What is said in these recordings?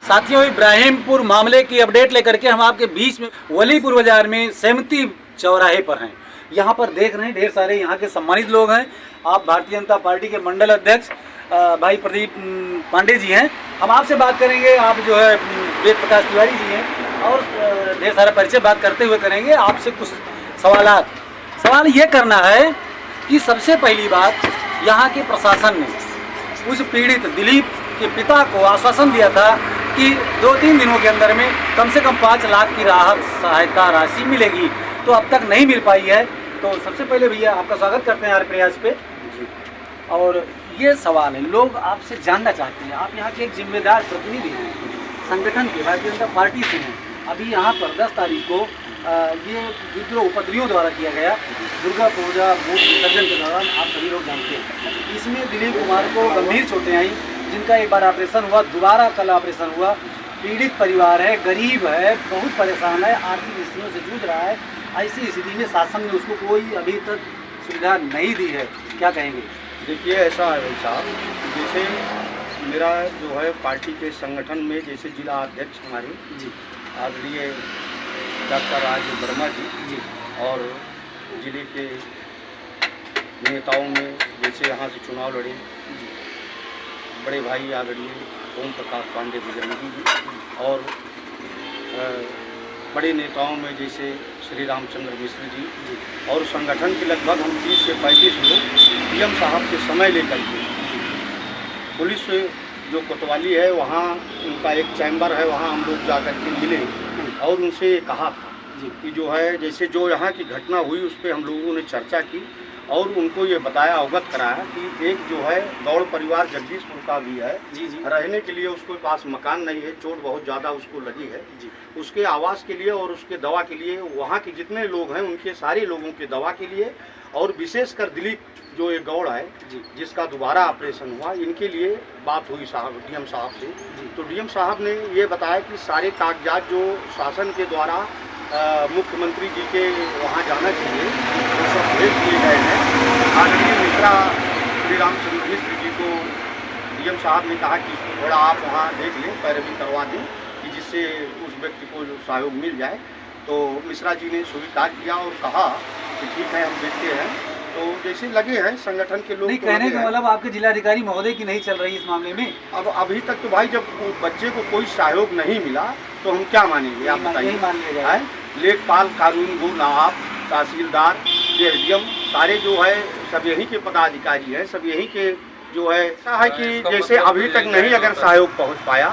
साथियों, इब्राहिमपुर मामले की अपडेट लेकर के हम आपके बीच में वलीपुर बाजार में सहमति चौराहे पर हैं। यहाँ पर देख रहे हैं ढेर सारे यहाँ के सम्मानित लोग हैं। आप भारतीय जनता पार्टी के मंडल अध्यक्ष भाई प्रदीप पांडे जी हैं। हम आपसे बात करेंगे, आप जो है वेद प्रकाश तिवारी जी हैं, और ढेर सारा परिचय बात करते हुए करेंगे आपसे कुछ सवाल ये करना है कि सबसे पहली बात, यहाँ के प्रशासन ने उस पीड़ित दिलीप के पिता को आश्वासन दिया था कि 2-3 दिनों के अंदर में कम से कम 5 लाख की राहत सहायता राशि मिलेगी, तो अब तक नहीं मिल पाई है। तो सबसे पहले भैया आपका स्वागत करते हैं हमारे प्रयास पे जी। और ये सवाल है, लोग आपसे जानना चाहते हैं, आप यहाँ के एक जिम्मेदार प्रतिनिधि हैं, संगठन के भारतीय जनता पार्टी से हैं। अभी यहाँ पर 10 तारीख को ये विद्रोह उपद्रवियों द्वारा किया गया, दुर्गा पूजा मूर्ति विसर्जन के दौरान, आप सभी लोग जानते हैं, इसमें दिलीप कुमार को गंभीर चोटें आई, जिनका एक बार ऑपरेशन हुआ, दोबारा कल ऑपरेशन हुआ। पीड़ित परिवार है, गरीब है, बहुत परेशान है, आर्थिक स्थितियों से जूझ रहा है। ऐसी स्थिति में शासन ने उसको कोई अभी तक सुविधा नहीं दी है, क्या कहेंगे? देखिए, ऐसा है भाई साहब, जैसे मेरा जो है पार्टी के संगठन में जैसे जिला अध्यक्ष हमारे जी आदरणीय डॉक्टर राज वर्मा जी और जिले के नेताओं में जैसे यहाँ से चुनाव लड़े बड़े भाई आदरणीय ओम प्रकाश पांडे बजरंगी जी, और बड़े नेताओं में जैसे श्री रामचंद्र मिश्र जी, और संगठन के लगभग हम 30 से 35 लोग पीएम साहब के समय लेकर के पुलिस जो कोतवाली है वहाँ उनका एक चैम्बर है, वहाँ हम लोग जा कर के मिले और उनसे कहा था कि जो है जैसे जो यहाँ की घटना हुई उस पर हम लोगों ने चर्चा की और उनको ये बताया, अवगत कराया कि एक जो है गौड़ परिवार जगदीशपुर का भी है जी, रहने के लिए उसके पास मकान नहीं है, चोट बहुत ज़्यादा उसको लगी है जी, उसके आवास के लिए और उसके दवा के लिए, वहाँ के जितने लोग हैं उनके सारे लोगों के दवा के लिए, और विशेषकर दिलीप जो एक गौड़ है जी, जिसका दोबारा ऑपरेशन हुआ, इनके लिए बात हुई साहब डीएम साहब से। तो डीएम साहब ने ये बताया कि सारे कागजात जो शासन के द्वारा मुख्यमंत्री जी के वहाँ जाना चाहिए वो सब भेज दिए गए हैं। आदरणीय मिश्रा श्री रामचंद्र मिश्र जी को डीएम साहब ने कहा कि इसको थोड़ा आप वहाँ देख लें, पैरवी करवा दें कि जिससे उस व्यक्ति को सहयोग मिल जाए। तो मिश्रा जी ने स्वीकार किया और कहा कि ठीक है, हम देखते हैं। तो जैसे लगे हैं संगठन के लोग, नहीं कहने का मतलब आपके जिलाधिकारी महोदय की नहीं चल रही इस मामले में? अब अभी तक तो भाई जब बच्चे को कोई सहयोग नहीं मिला तो हम क्या मानेंगे, आप बताइए। मान लिया जाए, लेखपाल, कानून गो, नवाब, तहसीलदार, एसडीएम सारे जो है सब यहीं के पदाधिकारी हैं, सब यहीं के जो है कि जैसे अभी तक नहीं अगर सहयोग पहुंच पाया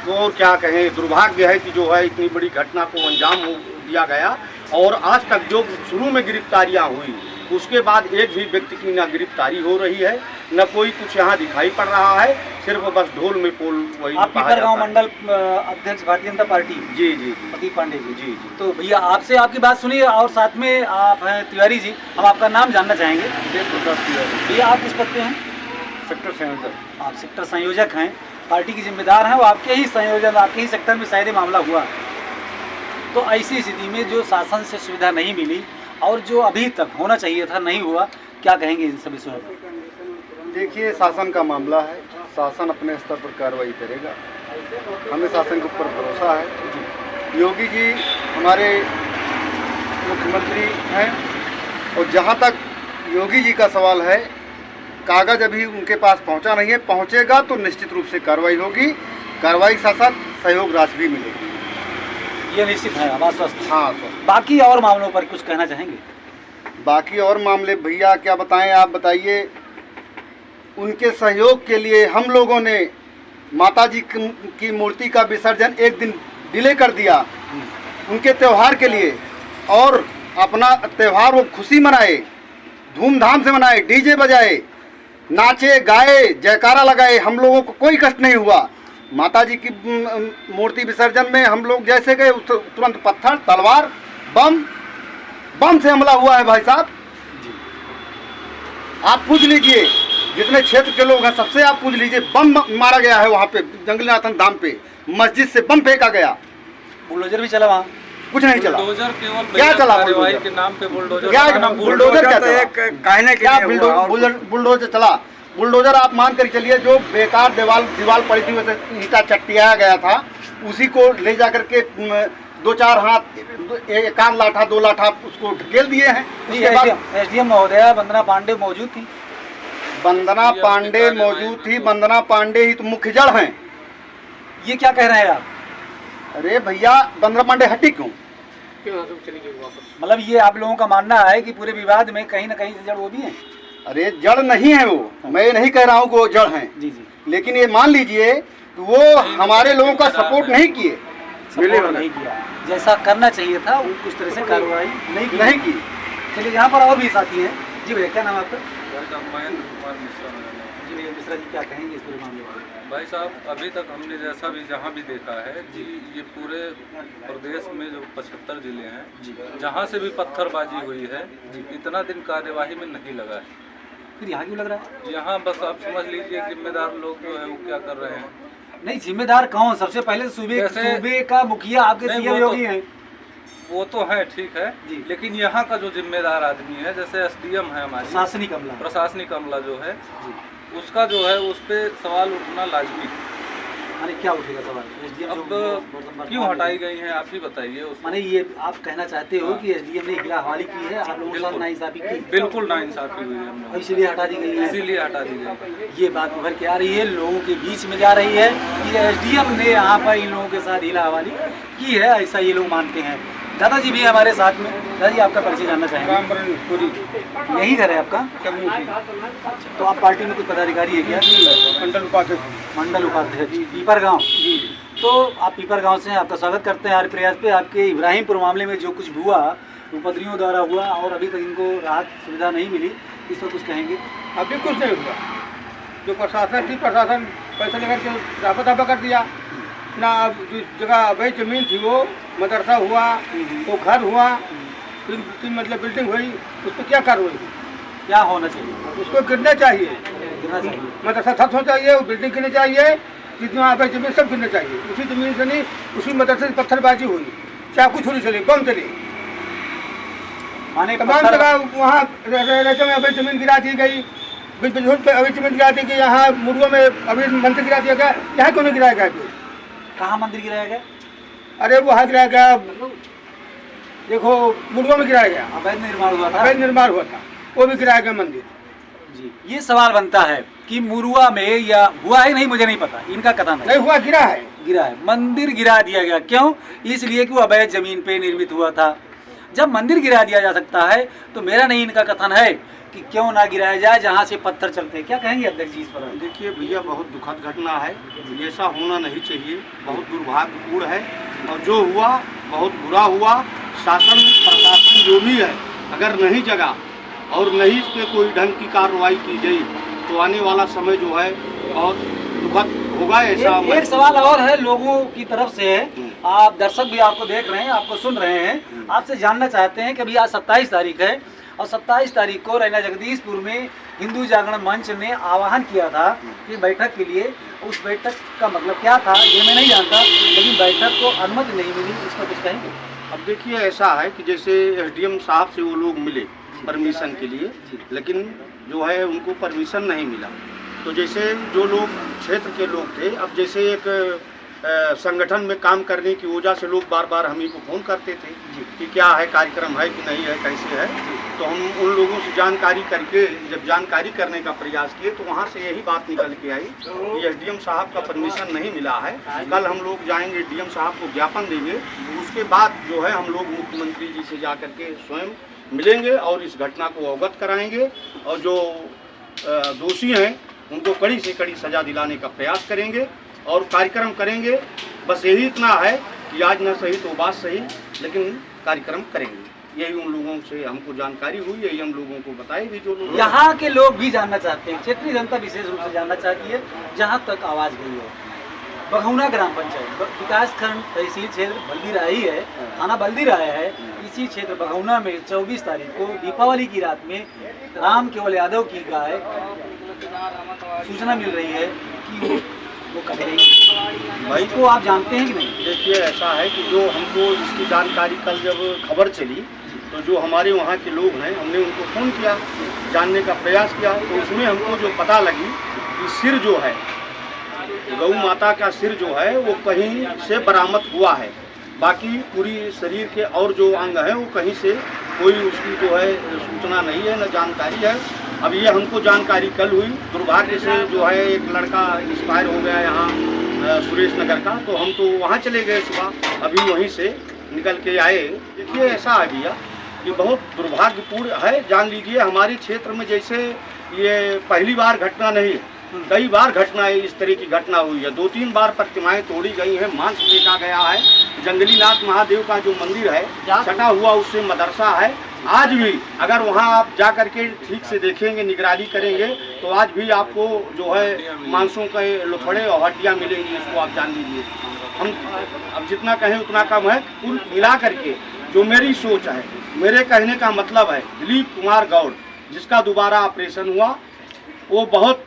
तो और क्या कहें। दुर्भाग्य है कि जो है इतनी बड़ी घटना को अंजाम दिया गया और आज तक जो शुरू में गिरफ्तारियां हुई उसके बाद एक भी व्यक्ति की न गिरफ्तारी हो रही है, न कोई कुछ यहाँ दिखाई पड़ रहा है, सिर्फ बस ढोल में पोल वही। आप गाँव मंडल अध्यक्ष भारतीय जनता पार्टी जी प्रदीप पांडे जी। तो भैया आपसे आपकी बात सुनिए, और साथ में आप हैं तिवारी जी, हम आपका नाम जानना चाहेंगे। भैया आप किस पद पे हैं? सेक्टर संयोजक। आप सेक्टर संयोजक हैं, पार्टी की जिम्मेदार हैं, वो आपके ही संयोजन, आपके ही सेक्टर में शायद मामला हुआ। तो ऐसी स्थिति में जो शासन से सुविधा नहीं मिली और जो अभी तक होना चाहिए था नहीं हुआ, क्या कहेंगे इन सभी विषयों पर? देखिए, शासन का मामला है, शासन अपने स्तर पर कार्रवाई करेगा, हमें शासन के ऊपर भरोसा है। योगी जी हमारे मुख्यमंत्री हैं और जहाँ तक योगी जी का सवाल है, कागज़ अभी उनके पास पहुँचा नहीं है, पहुँचेगा तो निश्चित रूप से कार्रवाई होगी, कार्रवाई के साथ साथ सहयोग राशि भी मिलेगी, ये निश्चित है, आश्वस्त। हाँ। बाकी और मामलों पर कुछ कहना चाहेंगे? बाकी और मामले भैया क्या बताएं, आप बताइए। उनके सहयोग के लिए हम लोगों ने माताजी की मूर्ति का विसर्जन एक दिन डिले कर दिया उनके त्यौहार के लिए, और अपना त्यौहार वो खुशी मनाए, धूमधाम से मनाए, डीजे बजाए, नाचे गाए, जयकारा लगाए, हम लोगों को कोई कष्ट नहीं हुआ। माताजी की मूर्ति विसर्जन में हम लोग जैसे गए तुरंत पत्थर, तलवार, बम से हमला हुआ है भाई साहब। आप पूछ लीजिए, जितने क्षेत्र के लोग हैं सबसे आप पूछ लीजिए, बम मारा गया है वहाँ पे जंगलीनाथन धाम पे, मस्जिद से बम फेंका गया। बुलडोजर भी चला वहाँ? कुछ नहीं चला। क्या चला? बुलडोजर के नाम पे बुलडोजर क्या बुलडोजर चला? बुलडोजर आप मान कर चलिए, जो बेकार दीवार पड़ी थी वैसे ईंटा चट्टियाया गया था, उसी को ले जा करके 2-4 हाथ, एक आध लाठा 2 लाठा उसको ढकेल दिए हैं। उसके बाद एसडीएम महोदया वंदना पांडे मौजूद थी। वंदना पांडे मौजूद थी। वंदना पांडे ही तो मुख्य जड़ हैं। ये क्या कह रहे हैं आप? अरे भैया, वंदना पांडे हटी क्यों? मतलब ये आप लोगों का मानना है कि पूरे विवाद में कहीं ना कहीं से जड़ वो भी है? अरे जड़ नहीं है वो, मैं ये नहीं कह रहा हूँ कि वो जड़ हैं, जी जी, लेकिन ये मान लीजिए कि वो हमारे लोगों का सपोर्ट नहीं किए, सपोर्ट नहीं किया जैसा करना चाहिए था, वो कुछ तरह से कार्रवाई नहीं की। चलिए, यहाँ पर और भी साथी हैं। जी भैया, क्या नाम है आपका? महेंद्र कुमार मिश्रा मेरा नाम। जी भैया, मिश्रा जी क्या कहेंगे इस पूरे मामले में? भाई साहब, अभी तक हमने जैसा भी जहाँ भी देखा है कि ये पूरे प्रदेश में जो 75 जिले हैं, जहाँ से भी पत्थरबाजी हुई है, इतना दिन कार्यवाही में नहीं लगा है। फिर यहाँ क्यों लग रहा है? यहाँ बस आप समझ लीजिए जिम्मेदार लोग जो है वो क्या कर रहे हैं। नहीं, जिम्मेदार कौन? सबसे पहले सूबे का मुखिया आपके सीएम योगी हैं। वो तो है, ठीक है जी। लेकिन यहाँ का जो जिम्मेदार आदमी है, जैसे एसडीएम है हमारी प्रशासनिक अमला जो है, उसका जो है उस पर सवाल उठना लाजमी है। माने क्या उठेगा सवाल? एसडीएम अब क्यों हटाई गई है आप ही बताइए। माने ये आप कहना चाहते हो कि एसडीएम ने हिला हवाली की है, आप लोगों के साथ नाइंसाफी की? बिल्कुल नाइंसाफी हुई है, हम लोग इसीलिए हटा दी गई है। इसीलिए हटा दी गई। ये बात उभर के आ रही है, लोगों के बीच में जा रही है कि एसडीएम ने यहाँ पर इन लोगों के साथ हिला हवाली की है, ऐसा ये लोग मानते हैं। दादाजी भी हमारे साथ में। दादाजी, आपका परिचय जानना चाहेंगे? यही घर है आपका? तो आप पार्टी में कुछ पदाधिकारी है क्या? मंडल उपाध्यक्ष पीपर गांव। तो आप पीपर गांव से हैं, आपका स्वागत करते हैं हर प्रयास पे। आपके इब्राहिमपुर मामले में जो कुछ हुआ, उपद्रवियों द्वारा हुआ और अभी तक इनको राहत सुविधा नहीं मिली, इस पर कुछ कहेंगे? अभी कुछ नहीं हुआ। जो प्रशासन थी, प्रशासन पैसे लेकर के रापा दापा कर दिया ना। जिस जगह अवैध जमीन थी वो मदरसा हुआ, वो घर हुआ, तीन मतलब बिल्डिंग हुई, उस पर क्या कार्रवाई हुई? क्या होना चाहिए? उसको गिरना चाहिए, मदरसा ध्वस्त होना चाहिए, वो बिल्डिंग गिरनी चाहिए, जितना अवैध जमीन सब गिरना चाहिए। उसी जमीन से नहीं, उसी मदरसे से पत्थरबाजी हुई, चाकू छुरी चली, बम चली, तमाम जगह वहाँ में अवैध जमीन गिरा दी गई। अवैध जमीन गिरा दी गई, यहाँ मुर्गों में अवैध मंदिर गिरा दिया गया। यहाँ क्यों नहीं गिराया गया? कहाँ मंदिर गिराया गया? अरे वो गिराया गया, देखो मुर्गों में गिराया गया। अवैध निर्माण हुआ था? अवैध निर्माण हुआ था, वो भी गिराया गया मंदिर। जी, ये सवाल बनता है कि मुरुआ में या हुआ है नहीं, मुझे नहीं पता, इनका कथन है नहीं हुआ, गिरा है। गिरा है, मंदिर गिरा दिया गया। क्यों? इसलिए कि वो अवैध जमीन पे निर्मित हुआ था। जब मंदिर गिरा दिया जा सकता है तो मेरा नहीं, इनका कथन है कि क्यों ना गिराया जाए जहाँ से पत्थर चलते हैं। क्या कहेंगे अध्यक्ष जी इस पर? देखिए भैया, बहुत दुखद घटना है, ऐसा होना नहीं चाहिए, बहुत दुर्भाग्यपूर्ण है और जो हुआ बहुत बुरा हुआ। शासन प्रशासन जो भी है, अगर नहीं जगा और नहीं इस पर कोई ढंग की कार्रवाई की गई तो आने वाला समय जो है बहुत दुखद होगा। ऐसा एक सवाल और है लोगों की तरफ से, आप दर्शक भी आपको देख रहे हैं, आपको सुन रहे हैं, आपसे जानना चाहते हैं कि अभी आज 27 तारीख है और 27 तारीख को रैना जगदीशपुर में हिंदू जागरण मंच ने आह्वान किया था कि बैठक के लिए। उस बैठक का मतलब क्या था ये मैं नहीं जानता, लेकिन बैठक को अनुमति नहीं मिली, इस पर कुछ कहेंगे? अब देखिए, ऐसा है कि जैसे एसडीएम साहब से वो लोग मिले परमिशन के लिए, लेकिन जो है उनको परमिशन नहीं मिला। तो जैसे जो लोग क्षेत्र के लोग थे, अब जैसे एक संगठन में काम करने की वजह से लोग बार बार हम ही को फ़ोन करते थे कि क्या है, कार्यक्रम है कि नहीं है, कैसे है। तो हम उन लोगों से जानकारी करके जब जानकारी करने का प्रयास किए तो वहाँ से यही बात निकल के आई कि एसडीएम साहब का परमिशन नहीं मिला है। कल हम लोग जाएंगे, डीएम साहब को ज्ञापन देंगे, उसके बाद जो है हम लोग मुख्यमंत्री जी से जा करके स्वयं मिलेंगे और इस घटना को अवगत कराएंगे और जो दोषी हैं उनको कड़ी से कड़ी सज़ा दिलाने का प्रयास करेंगे और कार्यक्रम करेंगे। बस यही इतना है कि आज न सही तो बात सही, लेकिन कार्यक्रम करेंगे। यही उन लोगों से हमको जानकारी हुई, यही हम लोगों को बताएगी। जो लोग यहाँ के लोग भी जानना चाहते हैं, क्षेत्रीय जनता विशेष रूप से जानना चाहती है, जहाँ तक आवाज़ गई है। बघौना ग्राम पंचायत विकास खंड तहसील क्षेत्र बल्दीराह ही है, थाना बल्दीराह है। इसी क्षेत्र बघौना में 24 तारीख को दीपावली की रात में राम केवल यादव की गाय सूचना मिल रही है कि वो कब गई। भाई को आप जानते हैं कि नहीं? देखिए, ऐसा है कि जो हमको इसकी जानकारी कल जब खबर चली तो जो हमारे वहाँ के लोग हैं, हमने उनको फ़ोन किया, जानने का प्रयास किया, तो उसमें हमको जो पता लगी कि सिर जो है गौ माता का सिर जो है वो कहीं से बरामद हुआ है, बाकी पूरी शरीर के और जो अंग है वो कहीं से कोई उसकी जो है सूचना नहीं है, न जानकारी है। अब ये हमको जानकारी कल हुई, दुर्भाग्य से जो है एक लड़का एक्सपायर हो गया यहाँ सुरेश नगर का, तो हम तो वहाँ चले गए सुबह, अभी वहीं से निकल के आए। देखिए ऐसा है भैया कि बहुत दुर्भाग्यपूर्ण है। जान लीजिए हमारे क्षेत्र में जैसे ये पहली बार घटना नहीं है, कई बार घटनाएं इस तरह की घटना हुई है। 2-3 बार प्रतिमाएं तोड़ी गई हैं, मांस फेंका गया है। जंगलीनाथ महादेव का जो मंदिर है सटा हुआ, उससे मदरसा है। आज भी अगर वहां आप जा करके ठीक से देखेंगे, निगरानी करेंगे, तो आज भी आपको जो है मांसों के लुथड़े और हड्डियां मिलेंगी। इसको आप जान लीजिए। हम अब जितना कहें उतना कम है। कुल मिला करके जो मेरी सोच है, मेरे कहने का मतलब है, दिलीप कुमार गौड़ जिसका दोबारा ऑपरेशन हुआ, वो बहुत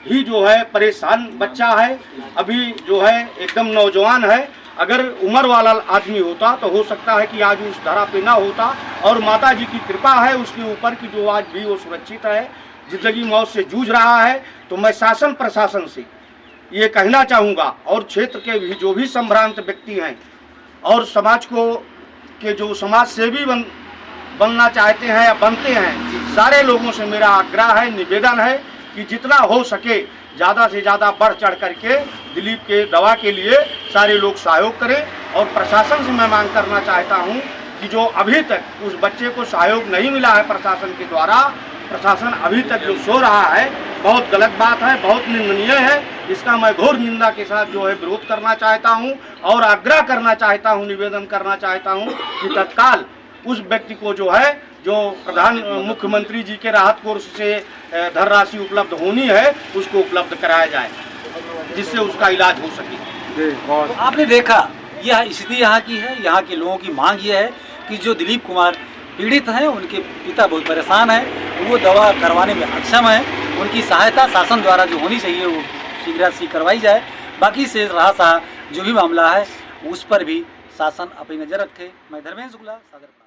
ही जो है परेशान बच्चा है, अभी जो है एकदम नौजवान है। अगर उम्र वाला आदमी होता तो हो सकता है कि आज उस धरा पे ना होता, और माता जी की कृपा है उसके ऊपर कि जो आज भी वो सुरक्षित है, जिंदगी मौत से जूझ रहा है। तो मैं शासन प्रशासन से ये कहना चाहूँगा, और क्षेत्र के भी जो भी संभ्रांत व्यक्ति हैं और समाज को के जो समाज सेवी बनना चाहते हैं या बनते हैं, सारे लोगों से मेरा आग्रह है, निवेदन है कि जितना हो सके ज़्यादा से ज़्यादा बढ़ चढ़ करके दिलीप के दवा के लिए सारे लोग सहयोग करें। और प्रशासन से मैं मांग करना चाहता हूं कि जो अभी तक उस बच्चे को सहयोग नहीं मिला है प्रशासन के द्वारा, प्रशासन अभी तक जो सो रहा है, बहुत गलत बात है, बहुत निंदनीय है। इसका मैं घोर निंदा के साथ जो है विरोध करना चाहता हूं और आग्रह करना चाहता हूं, निवेदन करना चाहता हूं कि तत्काल उस व्यक्ति को जो है, जो प्रधान मुख्यमंत्री जी के राहत कोष से धनराशि उपलब्ध होनी है, उसको उपलब्ध कराया जाए, जिससे उसका इलाज हो सके। आपने देखा यह स्थिति यहाँ की है। यहाँ के लोगों की मांग ये है कि जो दिलीप कुमार पीड़ित हैं, उनके पिता बहुत परेशान हैं, वो दवा करवाने में अक्षम है। उनकी सहायता शासन द्वारा जो होनी चाहिए वो शीघ्र करवाई जाए। बाकी से रहा सा जो भी मामला है उस पर भी शासन अपनी नज़र रखे। मैं धर्मेंद्र शुक्ला, सागर।